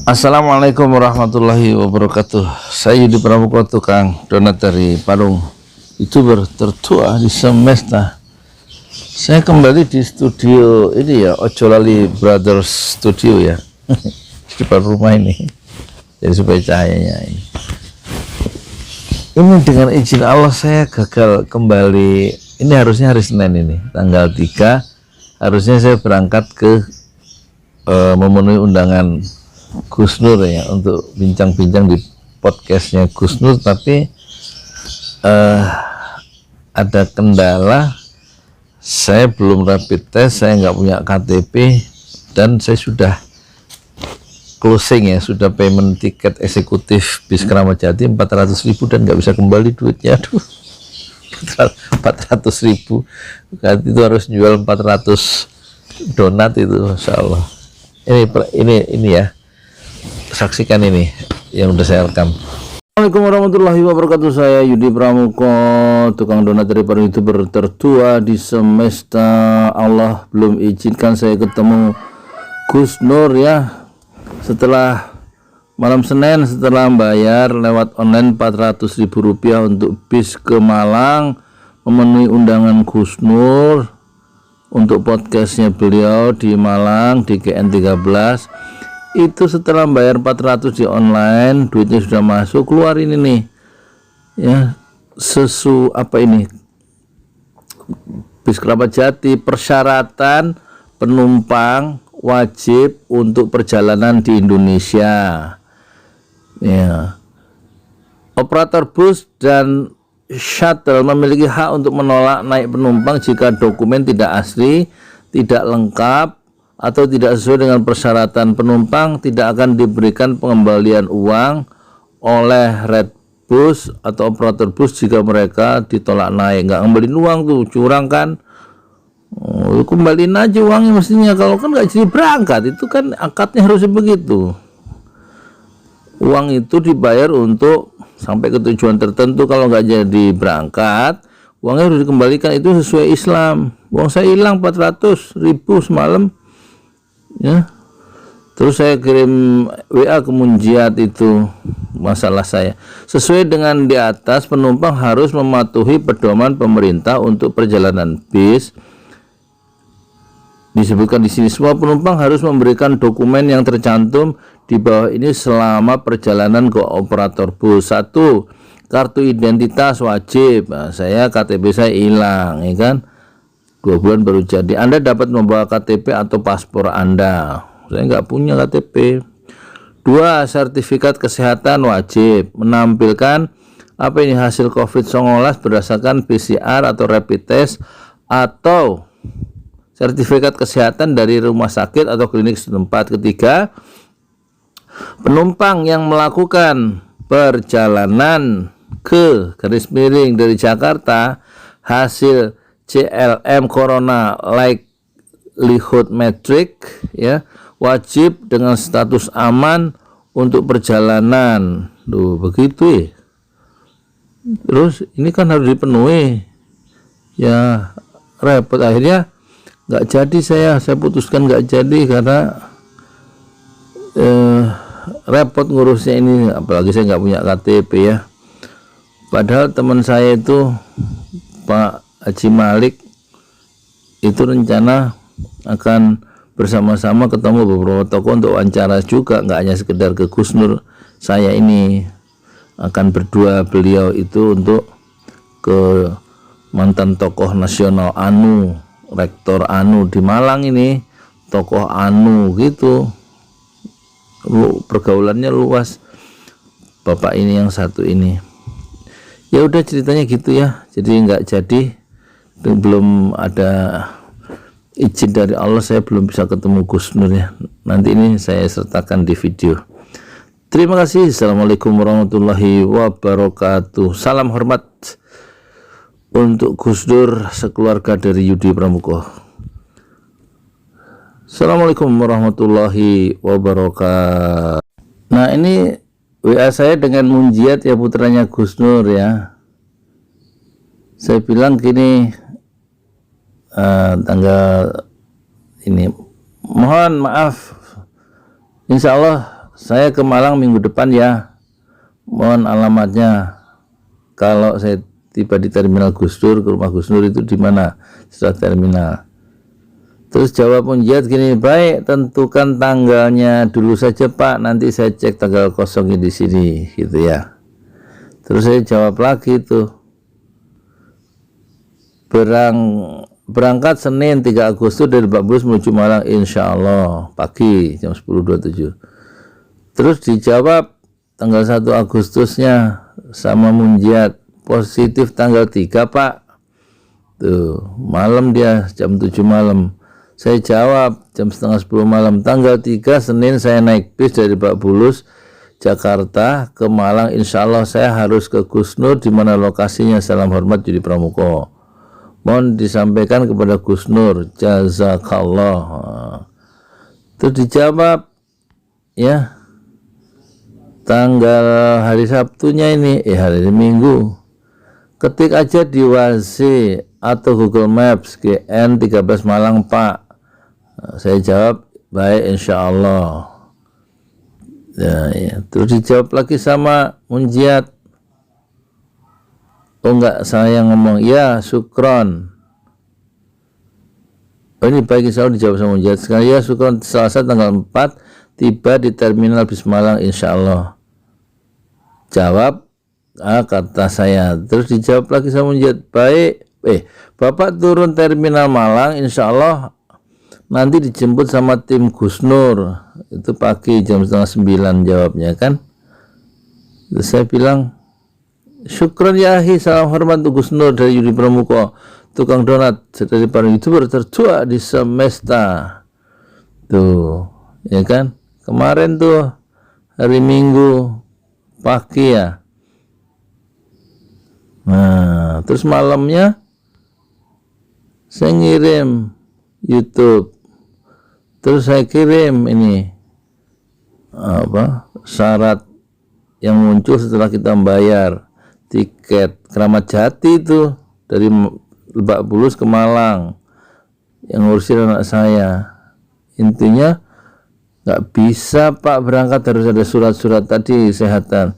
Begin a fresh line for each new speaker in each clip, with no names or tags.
Assalamualaikum warahmatullahi wabarakatuh. Saya Yudi Pramuko, tukang donat dari Parung, YouTuber tertua di semesta. Saya kembali di studio ini ya, Ojolali Brothers Studio ya, di depan rumah ini. Jadi supaya cahayanya ini dengan izin Allah saya gagal kembali. Ini harusnya hari Senin ini, tanggal 3. Harusnya saya berangkat ke memenuhi undangan Gus Nur ya untuk bincang-bincang di podcastnya Gus Nur, tapi ada kendala. Saya belum rapid test, saya nggak punya KTP, dan saya sudah closing ya, sudah payment tiket eksekutif bis Keramat Jati 400.000 dan nggak bisa kembali duitnya. Aduh, 400.000 itu harus jual 400 donat itu, Masya Allah. Ini ya, saksikan ini yang udah saya rekam. Assalamualaikum warahmatullahi wabarakatuh. Saya Yudi Pramuko, tukang donat dari para YouTuber tertua di semesta. Allah belum izinkan saya ketemu Gus Nur ya. Setelah malam Senin, setelah bayar lewat online 400.000 rupiah untuk bis ke Malang, memenuhi undangan Gus Nur untuk podcastnya beliau di Malang di GN 13. Itu setelah bayar 400 di online, duitnya sudah masuk, keluar ini nih ya, bis Keramat Jati, persyaratan penumpang wajib untuk perjalanan di Indonesia ya. Operator bus dan shuttle memiliki hak untuk menolak naik penumpang jika dokumen tidak asli, tidak lengkap, atau tidak sesuai dengan persyaratan. Penumpang tidak akan diberikan pengembalian uang oleh Redbus atau operator bus jika mereka ditolak naik. Nggak ngembalin uang tuh, curang kan. Kembaliin aja uangnya mestinya, kalau kan nggak jadi berangkat. Itu kan akadnya harusnya begitu. Uang itu dibayar untuk sampai ke tujuan tertentu. Kalau nggak jadi berangkat, uangnya harus dikembalikan. Itu sesuai Islam. Uang saya hilang 400.000 semalam ya. Terus saya kirim WA ke Munjiat, itu masalah saya. Sesuai dengan di atas, penumpang harus mematuhi pedoman pemerintah untuk perjalanan bis. Disebutkan di sini, semua penumpang harus memberikan dokumen yang tercantum di bawah ini selama perjalanan ke operator bus. 1. Kartu identitas wajib. Nah, saya KTP saya hilang ya kan, 2 bulan baru jadi. Anda dapat membawa KTP atau paspor Anda. Saya nggak punya KTP. 2. Sertifikat kesehatan wajib, menampilkan hasil COVID-19 berdasarkan PCR atau rapid test, atau sertifikat kesehatan dari rumah sakit atau klinik setempat. 3. Penumpang yang melakukan perjalanan ke dari Jakarta, hasil CLM Corona Likelihood Metric ya, wajib dengan status aman untuk perjalanan. Duh, begitu ya. Terus ini kan harus dipenuhi ya, repot. Akhirnya nggak jadi, saya putuskan nggak jadi karena repot ngurusnya ini, apalagi saya nggak punya KTP ya. Padahal teman saya itu Pak Haji Malik itu rencana akan bersama-sama ketemu beberapa tokoh untuk wawancara juga, nggak hanya sekedar ke Gus Nur. Saya ini akan berdua beliau itu untuk ke mantan tokoh nasional ANU, rektor ANU di Malang ini, tokoh ANU gitu. Pergaulannya luas bapak ini yang satu ini. Ya udah, ceritanya gitu ya. Jadi nggak jadi, belum ada izin dari Allah, saya belum bisa ketemu Gus Nur ya. Nanti ini saya sertakan di video. Terima kasih. Assalamualaikum warahmatullahi wabarakatuh. Salam hormat untuk Gus Dur sekeluarga dari Yudi Pramuko. Assalamualaikum warahmatullahi wabarakatuh. Nah, ini WA saya dengan Munjiat ya, putranya Gus Nur ya. Saya bilang gini, tanggal ini, mohon maaf, insya Allah saya ke Malang minggu depan ya, mohon alamatnya. Kalau saya tiba di terminal Gus Dur, ke rumah Gus Dur itu di mana setelah terminal. Terus jawab Munjiat gini, baik, tentukan tanggalnya dulu saja Pak, nanti saya cek tanggal kosongnya di sini, gitu ya. Terus saya jawab lagi tuh, berangkat Senin 3 Agustus dari Lebak Bulus menuju Malang insya Allah pagi jam 10.27. Terus dijawab tanggal 1 Agustusnya sama Munjiat, positif tanggal 3 Pak. Tuh, malam dia jam 7 malam. Saya jawab jam setengah 10 malam, tanggal 3 Senin saya naik bis dari Lebak Bulus Jakarta ke Malang, insya Allah saya harus ke Gus Nur, di mana lokasinya. Salam hormat Yudi Pramuko. Mohon disampaikan kepada Gus Nur, jazakallah. Terus dijawab ya, tanggal hari Sabtunya ini, hari Minggu, ketik aja di Waze atau Google Maps GN 13 Malang Pak. Saya jawab baik insya Allah. Ya. Terus dijawab lagi sama Munjiat, oh enggak, saya ngomong ya syukron. Oh ini baik insya Allah, dijawab sama Munjiat. Sekarang ya syukron, Selasa tanggal 4 tiba di terminal bis Malang insya Allah. Jawab kata saya. Terus dijawab lagi sama Munjiat, baik, Bapak turun terminal Malang insya Allah nanti dijemput sama tim Gus Nur, itu pagi jam setengah 9 jawabnya kan. Terus saya bilang syukron ya ahi, salam hormat untuk Gus Nur dari Yudi Pramuko, tukang donat dari para YouTuber tertua di semesta. Tuh ya kan, kemarin tuh hari Minggu pagi ya. Nah terus malamnya saya ngirim YouTube, terus saya kirim ini syarat yang muncul setelah kita membayar tiket Keramat Jati itu dari Lebak Bulus ke Malang, yang ngurusin anak saya. Intinya nggak bisa Pak berangkat, harus ada surat-surat tadi kesehatan.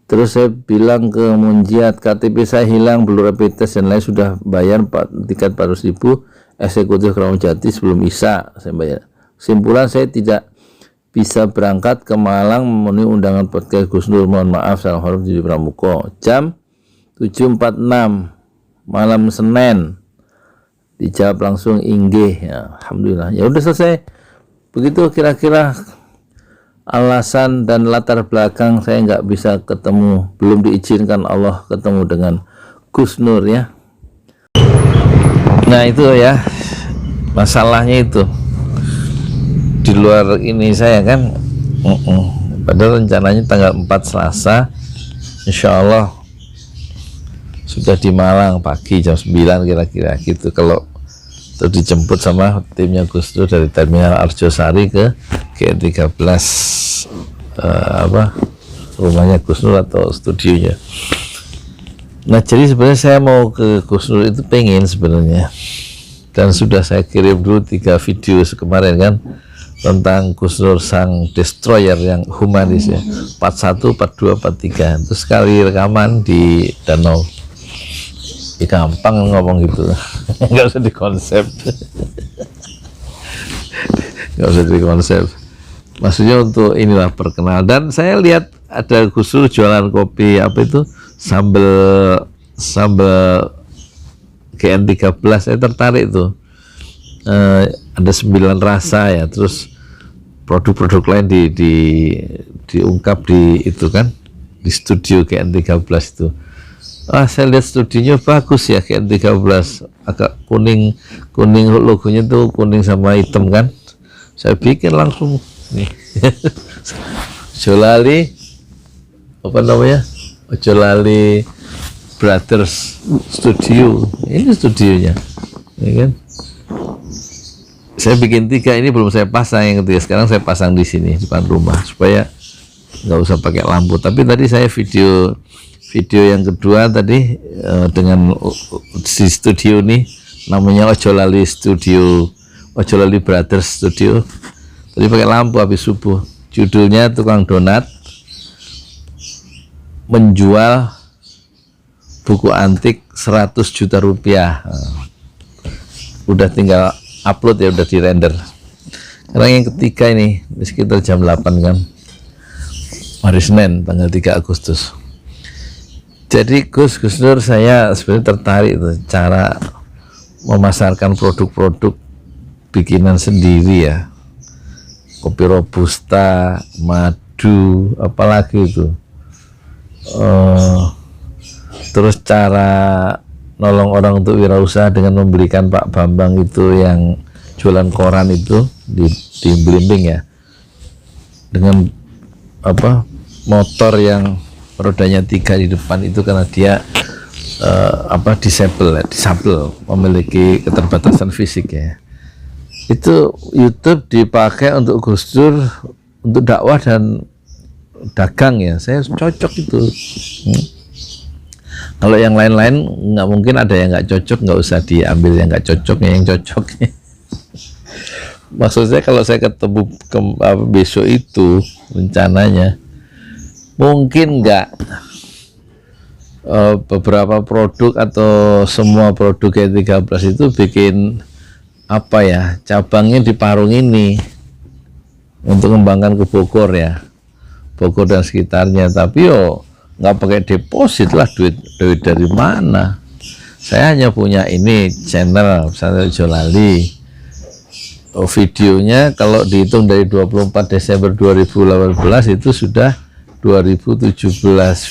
Terus saya bilang ke Munjiat, KTP saya hilang, belum rapid test dan lain, sudah bayar tiket 400.000 eksekutif Keramat Jati sebelum Isya saya bayar. Kesimpulan, saya tidak bisa berangkat ke Malang memenuhi undangan podcast Gus Nur, mohon maaf, salam hormat Yudi Pramuko. Jam 7.46 malam Senin dijawab langsung inggih ya, alhamdulillah. Ya udah selesai. Begitu kira-kira alasan dan latar belakang saya nggak bisa ketemu, belum diizinkan Allah ketemu dengan Gus Nur ya. Nah itu ya masalahnya, itu di luar ini saya kan. Padahal rencananya tanggal 4 Selasa insya Allah sudah di Malang pagi jam 9 kira-kira gitu, kalau terus dijemput sama timnya Gus Dur dari terminal Arjosari ke GN13 rumahnya Gus Nur atau studionya. Nah jadi sebenarnya saya mau ke Gus Nur itu pengen sebenarnya, dan sudah saya kirim dulu 3 video kemarin kan tentang Gus Nur sang destroyer yang humanis ya, 41, 42, 43. Terus sekali rekaman di danau. Gampang ngomong gitu, nggak usah dikonsep. Nggak usah dikonsep. Maksudnya untuk inilah perkenal. Dan saya lihat ada Gus Nur jualan kopi sambal GN13, saya tertarik tuh. Ada 9 rasa ya, terus produk-produk lain diungkap di itu kan, di studio GN13 itu. Saya lihat studionya bagus ya, GN13 agak kuning logonya tuh kuning sama hitam kan. Saya bikin langsung nih. Ojolali Ojolali Brothers Studio, ini studionya ya kan. Saya bikin 3, ini belum saya pasang, yang ketiga sekarang saya pasang di sini depan rumah supaya nggak usah pakai lampu. Tapi tadi saya video yang kedua tadi dengan si studio nih, namanya Ojolali Brothers Studio, tadi pakai lampu habis subuh, judulnya Tukang Donat menjual buku antik 100 juta rupiah. Udah tinggal upload ya, udah di render. Sekarang yang ketiga ini sekitar jam 8 kan, hari Senin tanggal 3 Agustus. Jadi Gus Nur, saya sebenarnya tertarik itu cara memasarkan produk-produk bikinan sendiri ya, kopi robusta, madu, apalagi itu. Terus cara nolong orang untuk wirausaha dengan memberikan Pak Bambang itu yang jualan koran itu di Blimbing ya, dengan apa, motor yang rodanya 3 di depan itu, karena dia disable, memiliki keterbatasan fisik ya. Itu YouTube dipakai untuk Gus Dur untuk dakwah dan dagang ya, saya cocok itu. Kalau yang lain-lain nggak mungkin, ada yang nggak cocok, nggak usah diambil yang nggak cocok, yang cocok. Maksud saya kalau saya ketemu besok itu rencananya mungkin nggak beberapa produk atau semua produk yang 13 itu bikin apa ya, cabangnya di Parung ini untuk mengembangkan ke Bogor ya, Bogor dan sekitarnya. Tapi nggak pakai deposit lah, duit dari mana. Saya hanya punya ini channel Pesantren Ojolali. Videonya kalau dihitung dari 24 Desember 2018 itu sudah 2017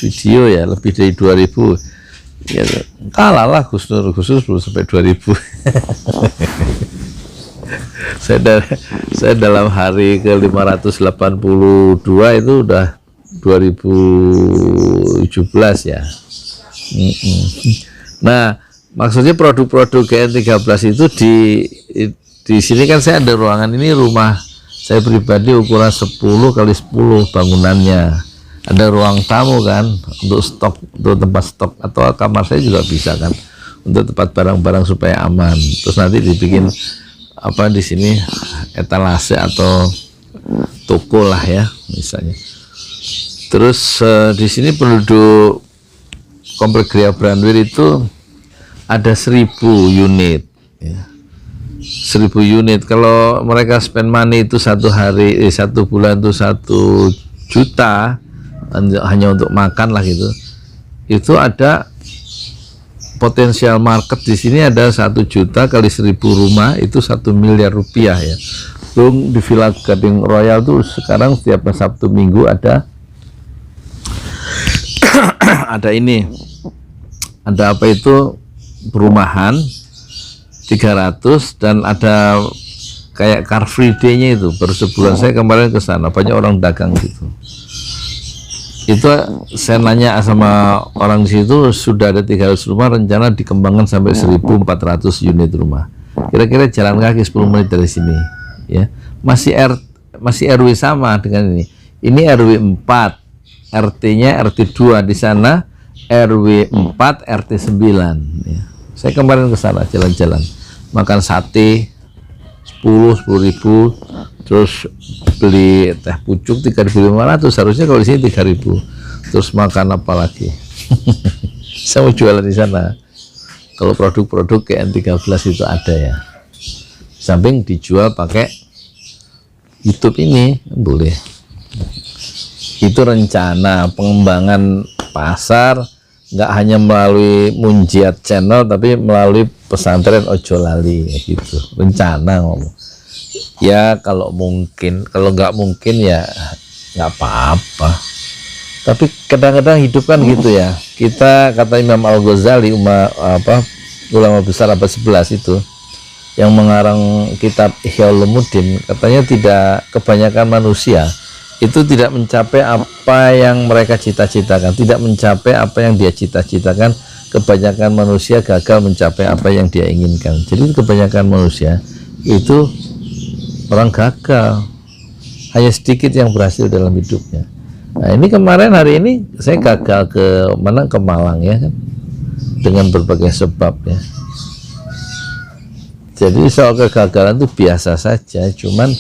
video ya, lebih dari 2000 ya, kalah lah Gus Nur belum sampai 2000. saya dalam hari ke 582 itu udah 2017 ya. Nah, maksudnya produk-produk GN13 itu di sini kan saya ada ruangan, ini rumah saya pribadi ukuran 10 kali 10 bangunannya. Ada ruang tamu kan untuk stok, untuk tempat stok, atau kamar saya juga bisa kan untuk tempat barang-barang supaya aman. Terus nanti dibikin apa di sini, etalase atau toko lah ya misalnya. Terus di sini penduduk Komplek Gria Branwir itu ada 1000 unit ya. 1000 unit. Kalau mereka spend money itu satu bulan itu 1 juta hanya untuk makan lah gitu. Itu ada potensial market di sini, ada 1 juta kali 1000 rumah itu 1 miliar rupiah ya. Belum di Villa Gading Royal tuh sekarang setiap Sabtu Minggu ada ini, ada apa itu, perumahan 300, dan ada kayak Car Free Day-nya itu baru sebulan. Saya kemarin ke sana, banyak orang dagang gitu. Itu saya nanya sama orang di situ, sudah ada 300 rumah, rencana dikembangkan sampai 1400 unit rumah. Kira-kira jalan kaki 10 menit dari sini ya. Masih RW sama dengan ini. Ini RW 4, RT-nya RT 2, di sana RW 4 RT 9 ya. Saya kemarin ke sana jalan-jalan, makan sate 10.000, terus beli teh pucuk 3.500, harusnya kalau di sini 3.000. Terus makan apa lagi? Saya mau jualan di sana. Kalau produk-produk GN13 itu ada ya. Samping dijual pakai YouTube ini boleh. Itu rencana pengembangan pasar, nggak hanya melalui Munjiat Channel, tapi melalui Pesantren Ojolali gitu. Rencana ngomong. Ya kalau mungkin, kalau nggak mungkin ya nggak apa-apa. Tapi kadang-kadang hidup kan gitu ya. Kita, kata Imam Al-Ghazali, ulama besar abad 11 itu, yang mengarang kitab Ihya Ulumuddin, katanya tidak, kebanyakan manusia itu tidak mencapai apa yang mereka cita-citakan, tidak mencapai apa yang dia cita-citakan. Kebanyakan manusia gagal mencapai apa yang dia inginkan. Jadi kebanyakan manusia itu orang gagal, hanya sedikit yang berhasil dalam hidupnya. Nah ini kemarin, hari ini saya gagal ke Malang ya kan, dengan berbagai sebab ya. Jadi soal kegagalan itu biasa saja, cuman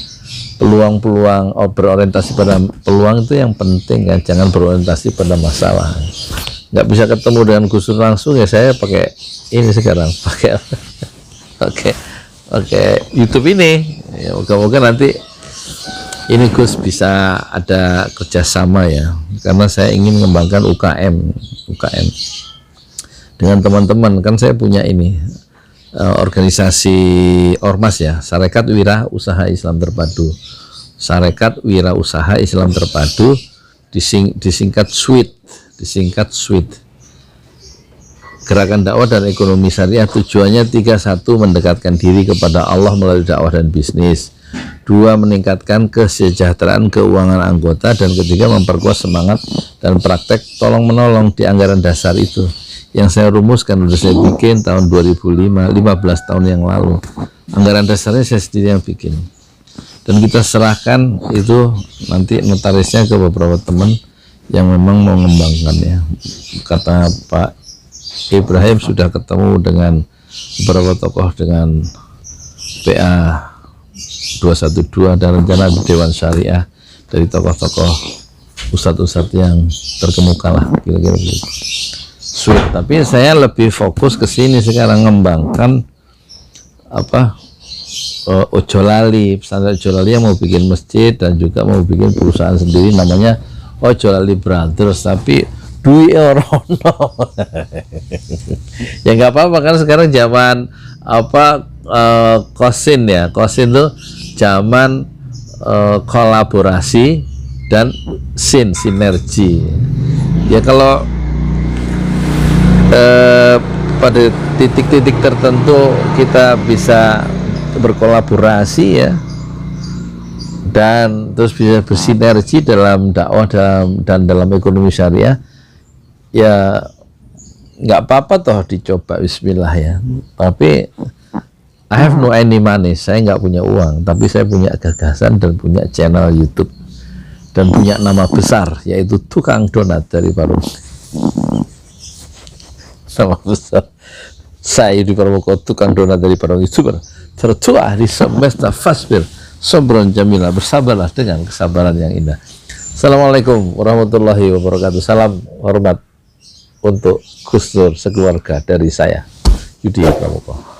peluang-peluang, berorientasi pada peluang itu yang penting kan, jangan berorientasi pada masalah. Nggak bisa ketemu dengan Gus Dur langsung, ya saya pakai ini sekarang, pakai YouTube ini. Ya, moga-moga nanti ini Gus bisa ada kerjasama ya, karena saya ingin mengembangkan UKM dengan teman-teman. Kan saya punya ini organisasi ormas ya, Sarekat Wira Usaha Islam Terpadu, Sarekat Wira Usaha Islam Terpadu, disingkat SWIT. Gerakan dakwah dan ekonomi syariah tujuannya 3: 1. Mendekatkan diri kepada Allah melalui dakwah dan bisnis. 2. Meningkatkan kesejahteraan keuangan anggota. Dan 3. Memperkuat semangat dan praktek tolong menolong di anggaran dasar itu, yang saya rumuskan, udah saya bikin tahun 2005, 15 tahun yang lalu. Anggaran dasarnya saya sendiri yang bikin, dan kita serahkan itu nanti notarisnya ke beberapa teman yang memang mau mengembangkannya. Kata Pak Ibrahim sudah ketemu dengan beberapa tokoh dengan PA 212 dan rencana Dewan Syariah dari tokoh-tokoh ustadz-ustadz yang terkemuka lah, kira-kira begitu. Tapi saya lebih fokus ke sini sekarang, ngembangkan ojo lali, pesantren ojo lali yang mau bikin masjid dan juga mau bikin perusahaan sendiri namanya Ojo Lali Brothers, tapi duit orono. Ya nggak apa-apa, kan sekarang zaman kosin ya, kosin tuh zaman kolaborasi dan sinergi ya. Kalau pada titik-titik tertentu kita bisa berkolaborasi ya, dan terus bisa bersinergi dalam dakwah dan dalam ekonomi syariah ya, nggak apa-apa toh dicoba, bismillah ya. Tapi I have no any money, saya nggak punya uang, tapi saya punya gagasan dan punya channel YouTube dan punya nama besar, yaitu Tukang Donat dari Parung. Nama besar saya di Parwoko, Tukang Donat dari Parung, YouTuber tertua di semesta. Fasbir Sobron Jamila, bersabarlah dengan kesabaran yang indah. Assalamualaikum warahmatullahi wabarakatuh. Salam hormat untuk Gus Dur sekeluarga dari saya, Yudi Parwoko.